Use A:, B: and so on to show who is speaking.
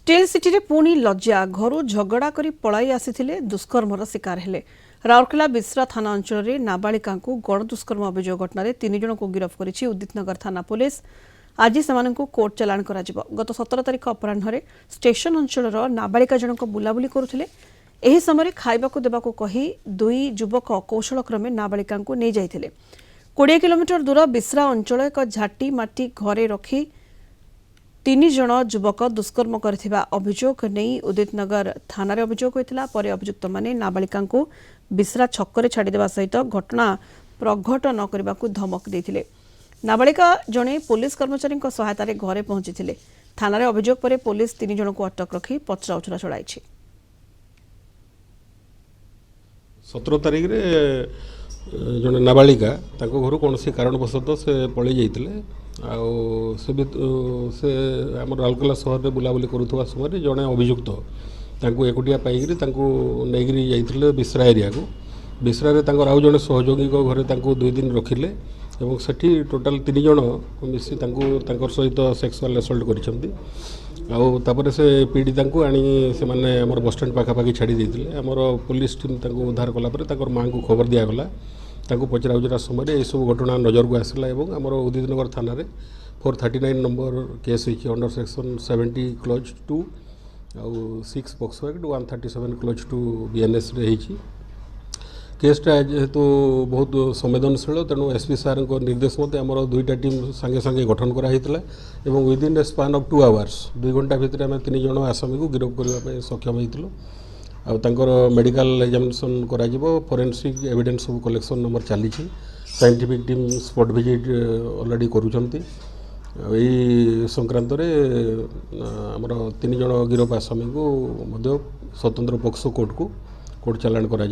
A: Steel city रे पुणी लज्जा घर झगड़ा करी पलाई आसीथिले दुष्कर्मर शिकार हेले। राउरकेला बिस्रा थाना अंचल रे नाबालिका गण दुष्कर्म अभियोग घटना तीन जन को गिरफ्त करिछि उदितनगर थाना पुलिस। आज सेमानंकु कोर्ट चालाण कराजिबो। गत 17 तारिख अपराह्न स्टेशन अंचल नाबालिका जनक बुलाबुली करुथिले। एही समय खाइबाकू देबाकू कही दुई युवक कौशल क्रमे नाबालिका नहीं जाइथिले। 20 किलोमीटर दूर बिस्रा अंचल एक झाटी माटी घरे रखी 3 जन युवक दुष्कर्म करथिबा अभियोग नहीं उदितनगर थाना रे अभियोग होइतिला। परे अभियुक्त माने नाबालिका बिस्रा छक्करे छाड़ीदेवा सहित घटना प्रघट न करबाकू धमक देथिले। नाबालिका जणे पुलिस कर्मचारी सहायता घरे पहुंची थाना रे अभियोग पर पुलिस 3 जन को अटक रखी पचराउचरा चलाइछि।
B: 17 तारिख रे जने नाबालिका ताको घर कौन सी कारणवशत से पलि जाइतिले से आम राउरकेला सहर में बुलाबुली करुवा समय जड़े अभियुक्त एकुटिया पाइक नहीं जाइए बिस्रा एरिया को बिस्रा आउ जड़े सहयोगी घरे 2 दिन रखिले और सेठी टोटाल 3 जन मिसी सहित सेक्सुअल असल्ट कर से पीड़िता को आनी से माने आम बस स्टैंड पाखापाखि छाड़ी देते आमर पुलिस टीम उद्धार कलापर माँ को खबर दिगला पचरा उचरा समय यह सब घटना नजर को आसला और आमर उदितनगर थाना 439 नंबर केस होती अंडर सेक्शन 70 क्लज 2 आउ 6 पॉक्सो एक्ट 137 क्लज 2 बीएनएस केसटा जेहेतु बहुत संवेदनशील तेणु एसपी सार निर्देश मते आमर 2टा टीम सांगे सांगे गठन कराइला और within A span of 2 hours 2 घंटा भितर आम 3 जन आसामी को गिरफ्त करने सक्षम होइतिलो। आर मेडिकल एग्जामिनेशन करा फोरेंसिक एविडेंस सब कलेक्शन नंबर चली scientific team spot visit already करुँच संक्रांत आमर 3 जन गिरफ आसामी को स्वतंत्र पॉक्सो कोर्ट चालाण करा